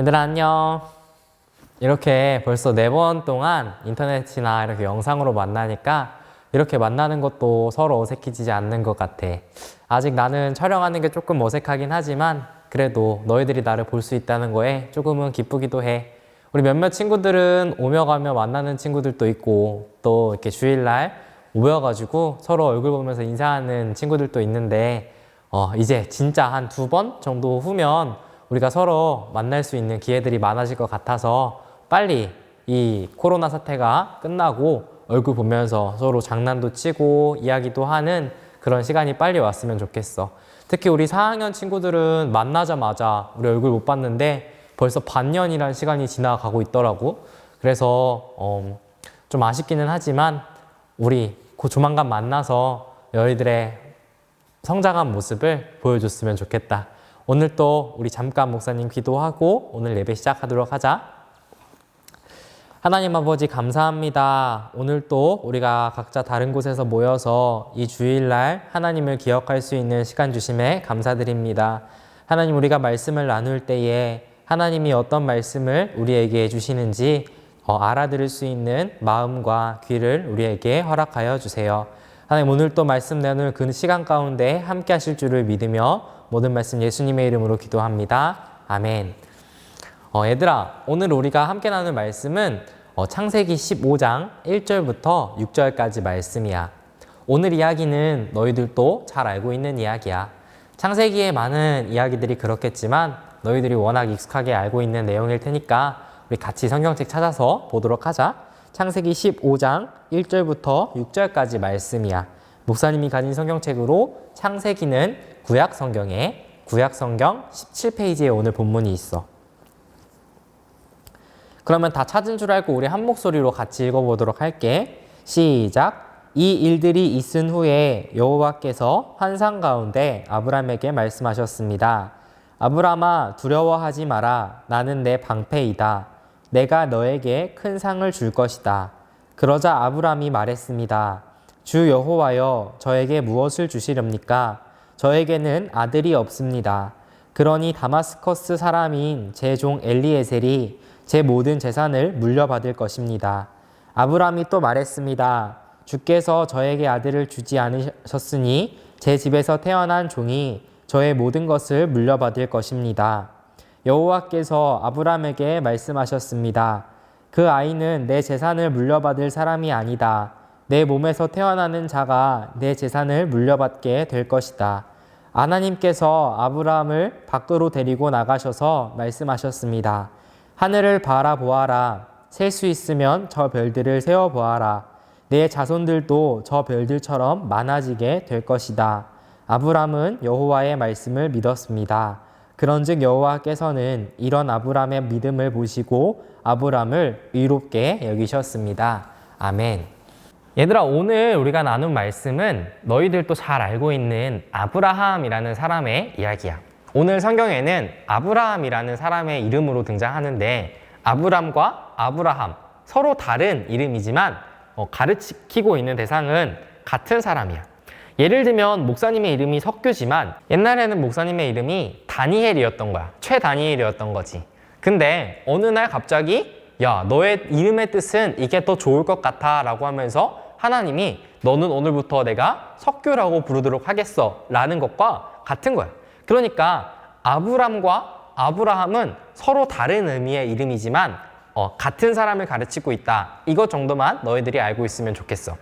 얘들아 안녕. 이렇게 벌써 4번 동안 인터넷이나 이렇게 영상으로 만나니까 이렇게 만나는 것도 서로 어색해지지 않는 것 같아. 아직 나는 촬영하는 게 조금 어색하긴 하지만 그래도 너희들이 나를 볼 수 있다는 거에 조금은 기쁘기도 해. 우리 몇몇 친구들은 오며 가며 만나는 친구들도 있고 또 이렇게 주일날 모여가지고 서로 얼굴 보면서 인사하는 친구들도 있는데 이제 진짜 한 2번 정도 후면 우리가 서로 만날 수 있는 기회들이 많아질 것 같아서 빨리 이 코로나 사태가 끝나고 얼굴 보면서 서로 장난도 치고 이야기도 하는 그런 시간이 빨리 왔으면 좋겠어. 특히 우리 4학년 친구들은 만나자마자 우리 얼굴 못 봤는데 벌써 반년이란 시간이 지나가고 있더라고. 그래서 좀 아쉽기는 하지만 우리 곧 조만간 만나서 너희들의 성장한 모습을 보여줬으면 좋겠다. 오늘 또 우리 잠깐 목사님 기도하고 오늘 예배 시작하도록 하자. 하나님 아버지 감사합니다. 오늘 또 우리가 각자 다른 곳에서 모여서 이 주일날 하나님을 기억할 수 있는 시간 주심에 감사드립니다. 하나님, 우리가 말씀을 나눌 때에 하나님이 어떤 말씀을 우리에게 해주시는지 알아들을 수 있는 마음과 귀를 우리에게 허락하여 주세요. 하나님, 오늘 또 말씀 나눌 그 시간 가운데 함께 하실 줄을 믿으며 모든 말씀 예수님의 이름으로 기도합니다. 아멘. 얘들아, 오늘 우리가 함께 나눌 말씀은 창세기 15장 1절부터 6절까지 말씀이야. 오늘 이야기는 너희들도 잘 알고 있는 이야기야. 창세기에 많은 이야기들이 그렇겠지만 너희들이 워낙 익숙하게 알고 있는 내용일 테니까 우리 같이 성경책 찾아서 보도록 하자. 창세기 15장 1절부터 6절까지 말씀이야. 목사님이 가진 성경책으로 창세기는 구약성경에 구약성경 17페이지에 오늘 본문이 있어. 그러면 다 찾은 줄 알고 우리 한 목소리로 같이 읽어보도록 할게. 시작. 이 일들이 있은 후에 여호와께서 환상 가운데 아브람에게 말씀하셨습니다. 아브람아, 두려워하지 마라. 나는 내 방패이다. 내가 너에게 큰 상을 줄 것이다. 그러자 아브람이 말했습니다. 주 여호와여, 저에게 무엇을 주시렵니까? 저에게는 아들이 없습니다. 그러니 다마스커스 사람인 제 종 엘리에셀이 제 모든 재산을 물려받을 것입니다. 아브람이 또 말했습니다. 주께서 저에게 아들을 주지 않으셨으니 제 집에서 태어난 종이 저의 모든 것을 물려받을 것입니다. 여호와께서 아브람에게 말씀하셨습니다. 그 아이는 내 재산을 물려받을 사람이 아니다. 내 몸에서 태어나는 자가 내 재산을 물려받게 될 것이다. 하나님께서 아브람을 밖으로 데리고 나가셔서 말씀하셨습니다. 하늘을 바라보아라. 셀 수 있으면 저 별들을 세어보아라. 내 자손들도 저 별들처럼 많아지게 될 것이다. 아브람은 여호와의 말씀을 믿었습니다. 그런즉 여호와께서는 이런 아브람의 믿음을 보시고 아브람을 의롭게 여기셨습니다. 아멘. 얘들아, 오늘 우리가 나눈 말씀은 너희들도 잘 알고 있는 아브라함이라는 사람의 이야기야. 오늘 성경에는 아브라함이라는 사람의 이름으로 등장하는데 아브람과 아브라함 서로 다른 이름이지만 가르치고 있는 대상은 같은 사람이야. 예를 들면 목사님의 이름이 석규지만 옛날에는 목사님의 이름이 다니엘이었던 거야. 최다니엘이었던 거지. 근데 어느 날 갑자기 야, 너의 이름의 뜻은 이게 더 좋을 것 같아 라고 하면서 하나님이 너는 오늘부터 내가 석규라고 부르도록 하겠어 라는 것과 같은 거야. 그러니까 아브람과 아브라함은 서로 다른 의미의 이름이지만 같은 사람을 가르치고 있다. 이것 정도만 너희들이 알고 있으면 좋겠어.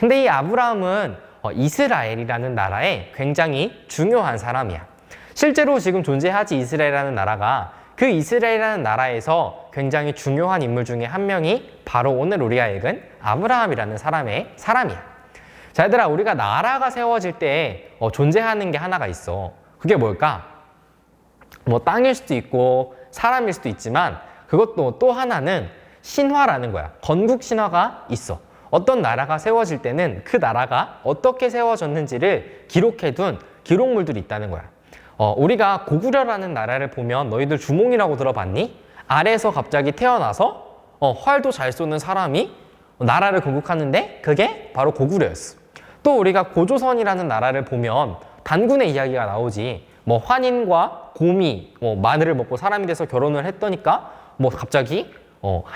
근데 이 아브라함은 이스라엘이라는 나라에 굉장히 중요한 사람이야. 실제로 지금 존재하지 이스라엘이라는 나라가 그 이스라엘이라는 나라에서 굉장히 중요한 인물 중에 한 명이 바로 오늘 우리가 읽은 아브라함이라는 사람이야. 자, 얘들아, 우리가 나라가 세워질 때 존재하는 게 하나가 있어. 그게 뭘까? 뭐 땅일 수도 있고 사람일 수도 있지만 그것도 또 하나는 신화라는 거야. 건국 신화가 있어. 어떤 나라가 세워질 때는 그 나라가 어떻게 세워졌는지를 기록해둔 기록물들이 있다는 거야. 우리가 고구려라는 나라를 보면 너희들 주몽이라고 들어봤니? 아래에서 갑자기 태어나서 활도 잘 쏘는 사람이 나라를 건국하는데 그게 바로 고구려였어. 또 우리가 고조선이라는 나라를 보면 단군의 이야기가 나오지. 뭐 환인과 곰이 마늘을 먹고 사람이 돼서 결혼을 했더니까 갑자기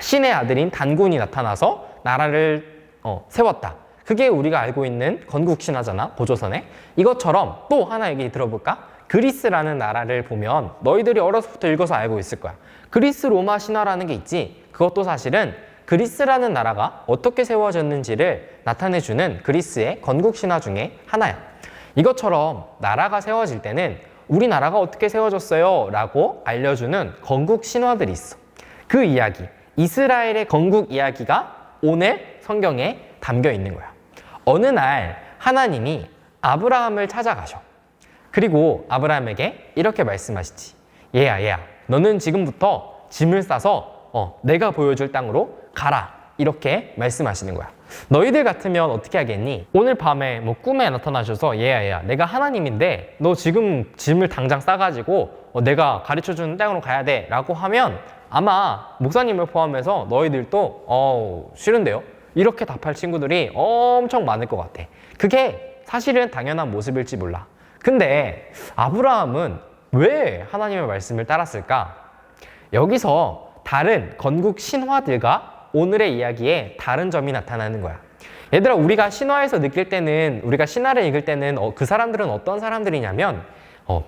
신의 아들인 단군이 나타나서 나라를 세웠다. 그게 우리가 알고 있는 건국신화잖아, 고조선에. 이것처럼 또 하나 얘기 들어볼까? 그리스라는 나라를 보면 너희들이 어려서부터 읽어서 알고 있을 거야. 그리스 로마 신화라는 게 있지. 그것도 사실은 그리스라는 나라가 어떻게 세워졌는지를 나타내주는 그리스의 건국신화 중에 하나야. 이것처럼 나라가 세워질 때는 우리나라가 어떻게 세워졌어요? 라고 알려주는 건국신화들이 있어. 그 이야기, 이스라엘의 건국 이야기가 오늘 성경에 담겨 있는 거야. 어느 날 하나님이 아브라함을 찾아가셔. 그리고 아브라함에게 이렇게 말씀하시지. 얘야, 너는 지금부터 짐을 싸서 내가 보여줄 땅으로 가라. 이렇게 말씀하시는 거야. 너희들 같으면 어떻게 하겠니? 오늘 밤에 꿈에 나타나셔서 얘야, 내가 하나님인데 너 지금 짐을 당장 싸가지고 내가 가르쳐주는 땅으로 가야 돼 라고 하면 아마 목사님을 포함해서 너희들도 싫은데요? 이렇게 답할 친구들이 엄청 많을 것 같아. 그게 사실은 당연한 모습일지 몰라. 근데 아브라함은 왜 하나님의 말씀을 따랐을까? 여기서 다른 건국 신화들과 오늘의 이야기에 다른 점이 나타나는 거야. 얘들아, 우리가 신화에서 느낄 때는, 우리가 신화를 읽을 때는 그 사람들은 어떤 사람들이냐면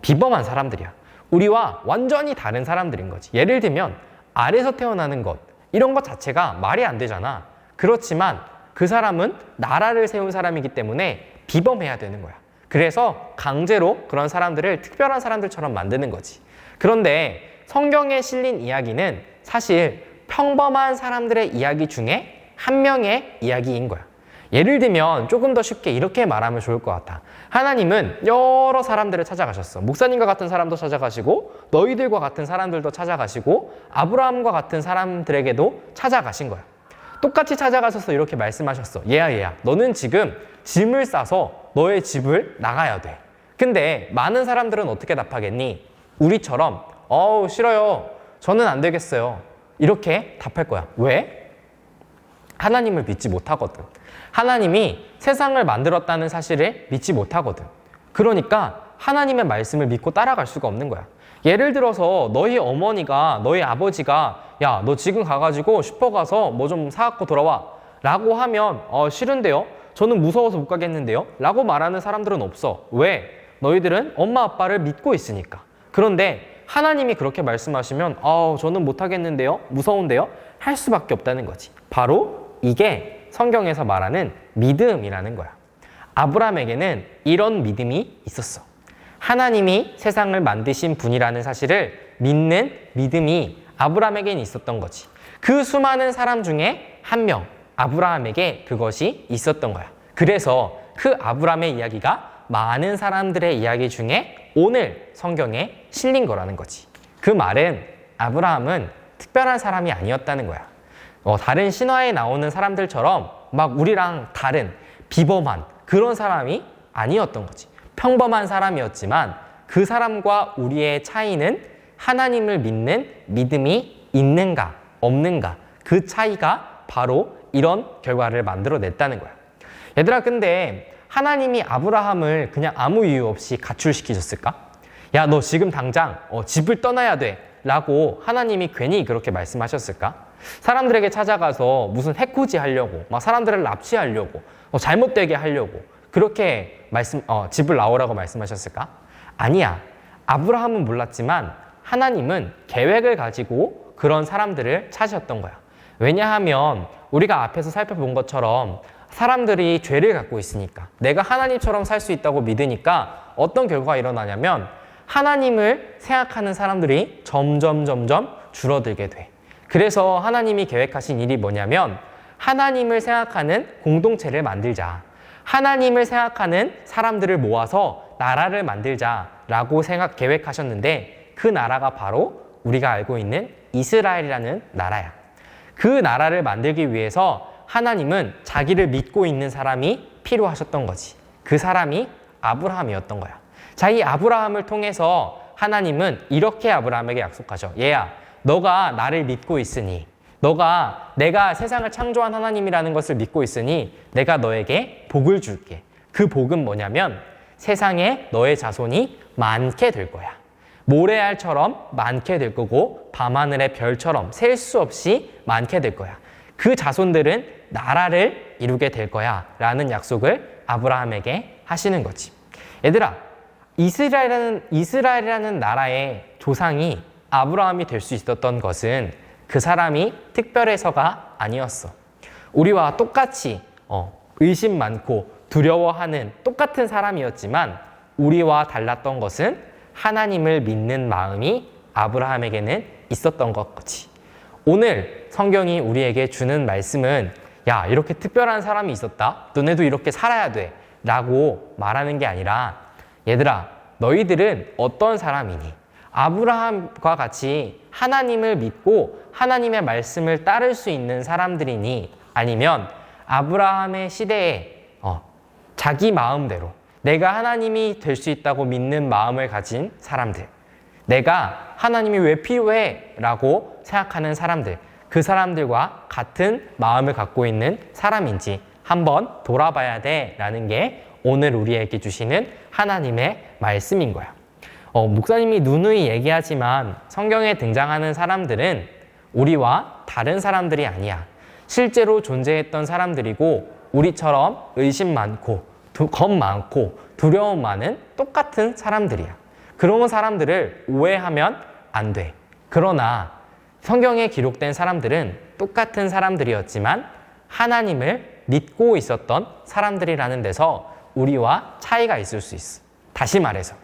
비범한 사람들이야. 우리와 완전히 다른 사람들인 거지. 예를 들면 알에서 태어나는 것, 이런 것 자체가 말이 안 되잖아. 그렇지만 그 사람은 나라를 세운 사람이기 때문에 비범해야 되는 거야. 그래서 강제로 그런 사람들을 특별한 사람들처럼 만드는 거지. 그런데 성경에 실린 이야기는 사실 평범한 사람들의 이야기 중에 한 명의 이야기인 거야. 예를 들면 조금 더 쉽게 이렇게 말하면 좋을 것 같아. 하나님은 여러 사람들을 찾아가셨어. 목사님과 같은 사람도 찾아가시고 너희들과 같은 사람들도 찾아가시고 아브라함과 같은 사람들에게도 찾아가신 거야. 똑같이 찾아가셔서 이렇게 말씀하셨어. 얘야, 너는 지금 짐을 싸서 너의 집을 나가야 돼. 근데 많은 사람들은 어떻게 답하겠니? 우리처럼 싫어요. 저는 안 되겠어요. 이렇게 답할 거야. 왜? 하나님을 믿지 못하거든. 하나님이 세상을 만들었다는 사실을 믿지 못하거든. 그러니까 하나님의 말씀을 믿고 따라갈 수가 없는 거야. 예를 들어서 너희 어머니가, 너희 아버지가 야, 너 지금 가가지고 슈퍼 가서 뭐 좀 사갖고 돌아와 라고 하면 싫은데요? 저는 무서워서 못 가겠는데요? 라고 말하는 사람들은 없어. 왜? 너희들은 엄마 아빠를 믿고 있으니까. 그런데 하나님이 그렇게 말씀하시면 저는 못하겠는데요? 무서운데요? 할 수밖에 없다는 거지. 바로 이게 성경에서 말하는 믿음이라는 거야. 아브라함에게는 이런 믿음이 있었어. 하나님이 세상을 만드신 분이라는 사실을 믿는 믿음이 아브라함에게는 있었던 거지. 그 수많은 사람 중에 한 명, 아브라함에게 그것이 있었던 거야. 그래서 그 아브라함의 이야기가 많은 사람들의 이야기 중에 오늘 성경에 실린 거라는 거지. 그 말은 아브라함은 특별한 사람이 아니었다는 거야. 다른 신화에 나오는 사람들처럼 막 우리랑 다른 비범한 그런 사람이 아니었던 거지. 평범한 사람이었지만 그 사람과 우리의 차이는 하나님을 믿는 믿음이 있는가 없는가, 그 차이가 바로 이런 결과를 만들어냈다는 거야. 얘들아, 근데 하나님이 아브라함을 그냥 아무 이유 없이 가출시키셨을까? 야, 너 지금 당장 집을 떠나야 돼 라고 하나님이 괜히 그렇게 말씀하셨을까? 사람들에게 찾아가서 무슨 해코지 하려고, 막 사람들을 납치하려고, 잘못되게 하려고 그렇게 집을 나오라고 말씀하셨을까? 아니야. 아브라함은 몰랐지만 하나님은 계획을 가지고 그런 사람들을 찾으셨던 거야. 왜냐하면 우리가 앞에서 살펴본 것처럼 사람들이 죄를 갖고 있으니까, 내가 하나님처럼 살 수 있다고 믿으니까 어떤 결과가 일어나냐면 하나님을 생각하는 사람들이 점점 줄어들게 돼. 그래서 하나님이 계획하신 일이 뭐냐면 하나님을 생각하는 공동체를 만들자. 하나님을 생각하는 사람들을 모아서 나라를 만들자라고 계획하셨는데 그 나라가 바로 우리가 알고 있는 이스라엘이라는 나라야. 그 나라를 만들기 위해서 하나님은 자기를 믿고 있는 사람이 필요하셨던 거지. 그 사람이 아브라함이었던 거야. 자, 이 아브라함을 통해서 하나님은 이렇게 아브라함에게 약속하죠. 얘야, 너가 나를 믿고 있으니, 내가 세상을 창조한 하나님이라는 것을 믿고 있으니 내가 너에게 복을 줄게. 그 복은 뭐냐면 세상에 너의 자손이 많게 될 거야. 모래알처럼 많게 될 거고 밤하늘의 별처럼 셀 수 없이 많게 될 거야. 그 자손들은 나라를 이루게 될 거야 라는 약속을 아브라함에게 하시는 거지. 얘들아, 이스라엘이라는 나라의 조상이 아브라함이 될 수 있었던 것은 그 사람이 특별해서가 아니었어. 우리와 똑같이 의심 많고 두려워하는 똑같은 사람이었지만 우리와 달랐던 것은 하나님을 믿는 마음이 아브라함에게는 있었던 것이지. 오늘 성경이 우리에게 주는 말씀은 야, 이렇게 특별한 사람이 있었다. 너네도 이렇게 살아야 돼. 라고 말하는 게 아니라 얘들아, 너희들은 어떤 사람이니? 아브라함과 같이 하나님을 믿고 하나님의 말씀을 따를 수 있는 사람들이니? 아니면 아브라함의 시대에 자기 마음대로 내가 하나님이 될 수 있다고 믿는 마음을 가진 사람들, 내가 하나님이 왜 필요해? 라고 생각하는 사람들, 그 사람들과 같은 마음을 갖고 있는 사람인지 한번 돌아봐야 돼 라는 게 오늘 우리에게 주시는 하나님의 말씀인 거야. 목사님이 누누이 얘기하지만 성경에 등장하는 사람들은 우리와 다른 사람들이 아니야. 실제로 존재했던 사람들이고 우리처럼 의심 많고 겁 많고 두려움 많은 똑같은 사람들이야. 그런 사람들을 오해하면 안 돼. 그러나 성경에 기록된 사람들은 똑같은 사람들이었지만 하나님을 믿고 있었던 사람들이라는 데서 우리와 차이가 있을 수 있어. 다시 말해서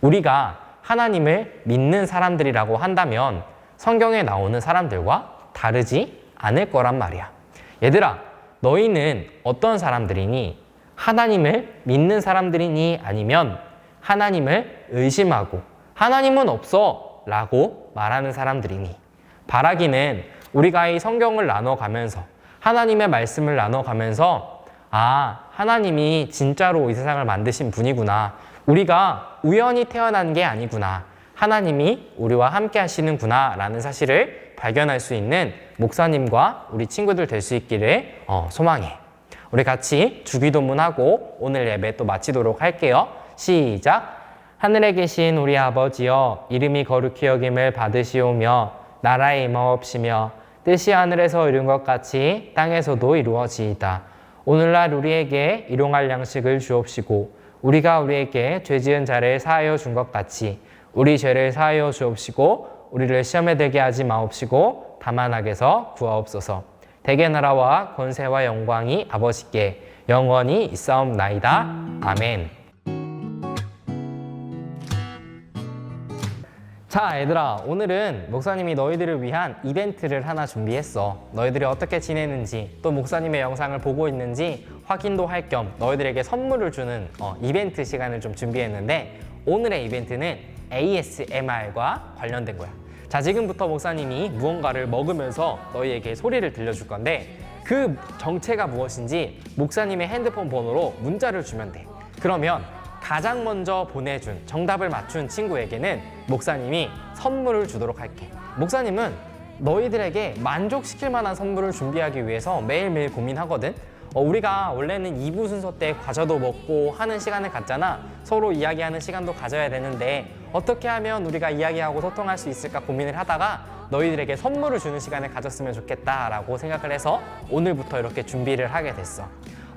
우리가 하나님을 믿는 사람들이라고 한다면 성경에 나오는 사람들과 다르지 않을 거란 말이야. 얘들아, 너희는 어떤 사람들이니? 하나님을 믿는 사람들이니? 아니면 하나님을 의심하고 하나님은 없어 라고 말하는 사람들이니? 바라기는 우리가 이 성경을 나눠가면서 하나님의 말씀을 나눠가면서 하나님이 진짜로 이 세상을 만드신 분이구나. 우리가 우연히 태어난 게 아니구나. 하나님이 우리와 함께 하시는구나 라는 사실을 발견할 수 있는 목사님과 우리 친구들 될 수 있기를 소망해. 우리 같이 주기도문하고 오늘 예배 또 마치도록 할게요. 시작! 하늘에 계신 우리 아버지여, 이름이 거룩히 여김을 받으시오며 나라의 임하옵시며 뜻이 하늘에서 이룬 것 같이 땅에서도 이루어지이다. 오늘날 우리에게 일용할 양식을 주옵시고 우리가 우리에게 죄 지은 자를 사하여 준 것 같이 우리 죄를 사하여 주옵시고 우리를 시험에 들게 하지 마옵시고 다만 악에서 구하옵소서. 대개 나라와 권세와 영광이 아버지께 영원히 있사옵나이다. 아멘. 자, 얘들아, 오늘은 목사님이 너희들을 위한 이벤트를 하나 준비했어. 너희들이 어떻게 지내는지 또 목사님의 영상을 보고 있는지 확인도 할 겸 너희들에게 선물을 주는 이벤트 시간을 좀 준비했는데 오늘의 이벤트는 ASMR과 관련된 거야. 자, 지금부터 목사님이 무언가를 먹으면서 너희에게 소리를 들려줄 건데 그 정체가 무엇인지 목사님의 핸드폰 번호로 문자를 주면 돼. 그러면 가장 먼저 보내준 정답을 맞춘 친구에게는 목사님이 선물을 주도록 할게. 목사님은 너희들에게 만족시킬 만한 선물을 준비하기 위해서 매일매일 고민하거든. 우리가 원래는 2부 순서 때 과자도 먹고 하는 시간을 갖잖아. 서로 이야기하는 시간도 가져야 되는데 어떻게 하면 우리가 이야기하고 소통할 수 있을까 고민을 하다가 너희들에게 선물을 주는 시간을 가졌으면 좋겠다라고 생각을 해서 오늘부터 이렇게 준비를 하게 됐어.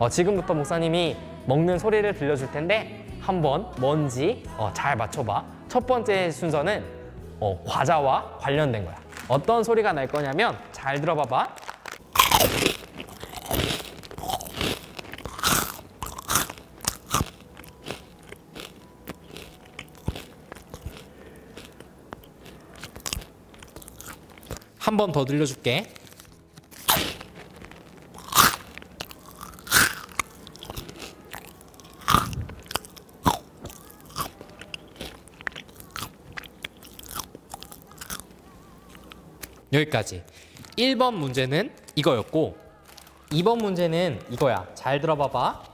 지금부터 목사님이 먹는 소리를 들려줄 텐데 한번 뭔지 잘 맞춰봐. 첫 번째 순서는 과자와 관련된 거야. 어떤 소리가 날 거냐면 잘 들어봐봐. 한 번 더 들려줄게. 여기까지. 1번 문제는 이거였고 2번 문제는 이거야. 잘 들어봐봐.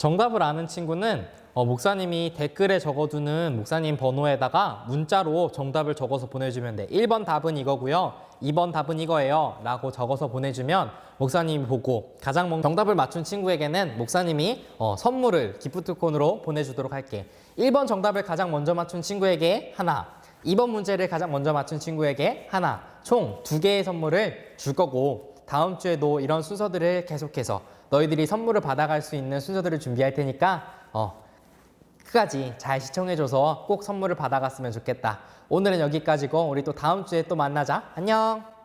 정답을 아는 친구는 목사님이 댓글에 적어두는 목사님 번호에다가 문자로 정답을 적어서 보내주면 돼. 1번 답은 이거고요. 2번 답은 이거예요. 라고 적어서 보내주면 목사님이 보고 가장 정답을 맞춘 친구에게는 목사님이 선물을 기프트콘으로 보내주도록 할게. 1번 정답을 가장 먼저 맞춘 친구에게 하나, 2번 문제를 가장 먼저 맞춘 친구에게 하나, 총 2개의 선물을 줄 거고 다음 주에도 이런 순서들을 계속해서 너희들이 선물을 받아갈 수 있는 순서들을 준비할 테니까 끝까지 잘 시청해줘서 꼭 선물을 받아갔으면 좋겠다. 오늘은 여기까지고 우리 또 다음 주에 또 만나자. 안녕.